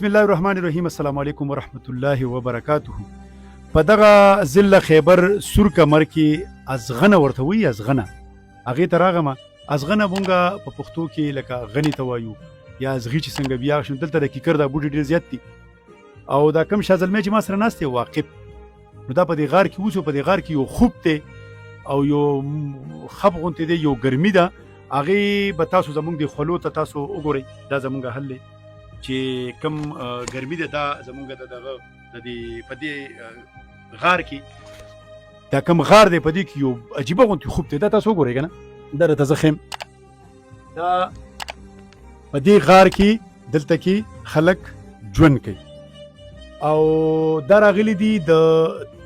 بسم الله الرحمن الرحیم. السلام علیکم ورحمت الله وبرکاته. په دغه ضلع خیبر سور کمر کې ازغنه ورته وایي، ازغنه هغې ته راغمه. ازغنه مونږه په پښتو کې لکه غني ته وایو یا ازغي چې څنګه بیا شو. دلته د کیکر دا بوټي ډېر زیات دي او دا کم شازلمی چې ما سره ناست دی واقف، نو دا په دې غار کې اوس په دې غار کې یو خوب دی او یو خب غونتې دی، یو ګرمي ده. هغې به تاسو زمونږ د خولو ته تاسو وګورئ. دا زمونږ حل دی چې کم ګرمي ده، دا زمونږ د دغه د دې په دې غار کې دا کم غار دی، په دې کې یو عجیبه غونتې خوب دی. دا تاسو وګورئ که نه، دا راته زه ښیم. دا په دې غار کې دلته کې خلک ژوند کوي او دا راغلي دي د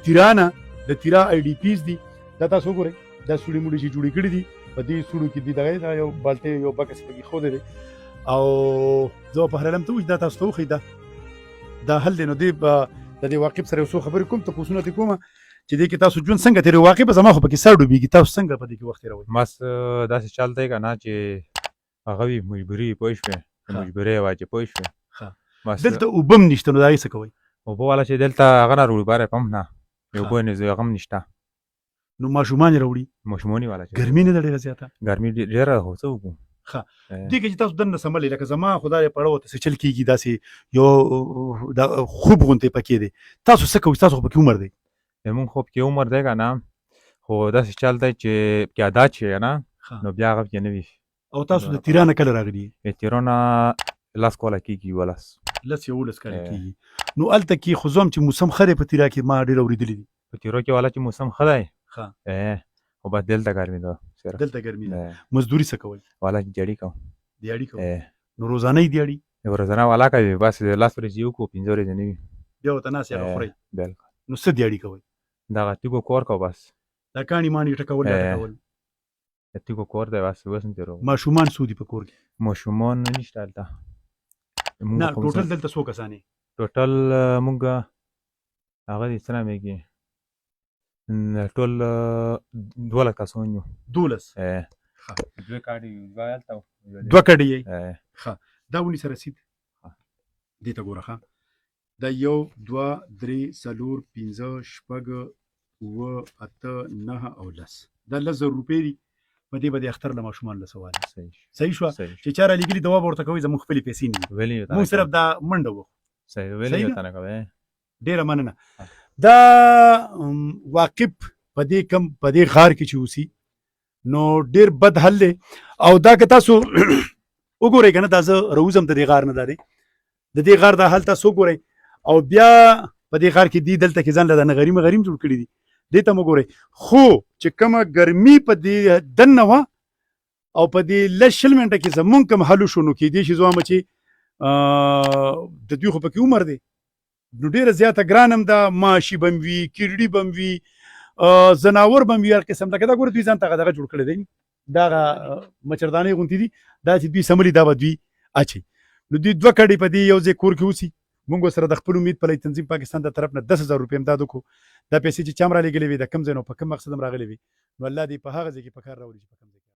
تیرانه، د تیرا آی ډي پیز دي. دا تاسو وګورئ، دا سوړي موړي چې جوړې کړي دي په دې سوړو کې دي. دغه یو بالټۍ یو بکس پکې ښودی دی او زه په هر علم ته وایي دا تاسو ته وښیي دا حل دی. نو دې د دې واقف سره یو څو خبرې کوم، تپوسونه دې کومه چې دې کې تاسو ژوند څنګه تېروي. واقف زما خو پکې سر ډوبېږي، تاسو څنګه په دې کې وخت تېروئ؟ بس داسې چل دی که نه چې هغه وي مجبوري پوه شوې، مجبورۍ وه چې پوه شوې. دلته اوبه هم نشته، نو د هغې څه کوئ؟ اوبه والا چې دلته هغه نه راوړي باره پمپ نه، اوبه هغه هم نشته. نو ماشومان یې راوړي؟ ماشومان یې والا ګرمي نه ده ډېره زیاته؟ ګرمي ډېره ده، خو څه وکړو. ښه دې کې چې تاسو دننه سملئ، لکه زما خدای پړه ورته څه چل کېږي، داسې یو دا خوب غوندې پکې دی. تاسو څه کوئ؟ ستاسو خو پکې عمر دی؟ زمونږ خو پکې عمر دی که نه، خو داسې چل دی چې پکې عادت شي که نه، نو بیا هغه پکې نه وي. او تاسو د تیرا نه کله راغلي؟ د تیرا نه 10 کاله کېږي، 11 کاله کېږي. نو هلته کې خو زه هم چې موسم ښه دی په تیرا کې، ما ډېر اورېدلي دي په تیرا کې والا چې موسم ښه دی، خو بس دلته ګرمي ده. دلته ګرمي ده. مزدوري څه کوئ؟ والا دیاړي کوم. دیاړي کوئ؟ نو روزانه یې دیاړي؟ روزانه والا کوي، بس 10 ورځې وکړو، 15 ورځې نه وي، بیا ورته ناست هغه خورئ. بلکل. نو څه دیاړي کوئ؟ دغه تیږو کور کوو بس. دا کاڼي ماڼي ټکول ټکول؟ د تیږو کور دی بس، اوس هم تېروو. ماشومان څو دي په کور کې؟ ماشومان نشته هلته. نه ټوټل دلته څو کسان یې؟ ټوټل مونږ هغه دي څه نومېږي، ټول 12 کسان یو. 12؟ دوه کاډې یو، دوه کډې یې؟ ښه دا ونیسه رسید، دې ته ګوره. ښه دا 1 2 3 4 5 6 7 8 9 او 10، دا 10,000 روپۍ دي. په دې به د اختر له ماشومان له سوال صحیح شوه چې چا رالیږلي دوا به ورته کوئ، زموږ خپلې پیسې نه دي، موږ صرف دا منډه وکړو. ډېره مننه. دا واقف په دې غار کې چې اوسي نو ډېر بد حل دی. او دا که تاسو وګورئ که نه، دا زه راوځم د دې غار نه، دا دی د دې غار دا حل تاسو وګورئ. او بیا په دې غار کې دي دلته کې ځان له دا نغري مغریم جوړ کړي دي، دې ته مو ګورئ. خو چې کومه ګرمي په دې دننه وه او په دې 10 منټه کې زمونږ کوم حل شو، نو کېدای شي زه وایم چې د دوی خو پکې عمر دی، نو ډېره زیاته ګران هم ده. ماشي به هم وي، کیرډي به هم وي، ځناور به هم وي، هر قسم. لکه دا ګوره دوی ځان ته دغه جوړ کړی دی، دغه مچردانۍ غوندې دي، دا چې دوی سملي دا به دوی اچوي. نو دوی 2 کډې په دې یو ځای کور کې اوسي. مونږ ورسره د خپل امید پلی تنظیم پاکستان د طرف نه 10,000 روپۍ امداد وکړو. دا پیسې چې چا هم رالېږلې وي، د کوم ځای نه په کوم مقصد هم راغلې وي، نو الله دې په هغه ځای کې په کار راولي چې په کوم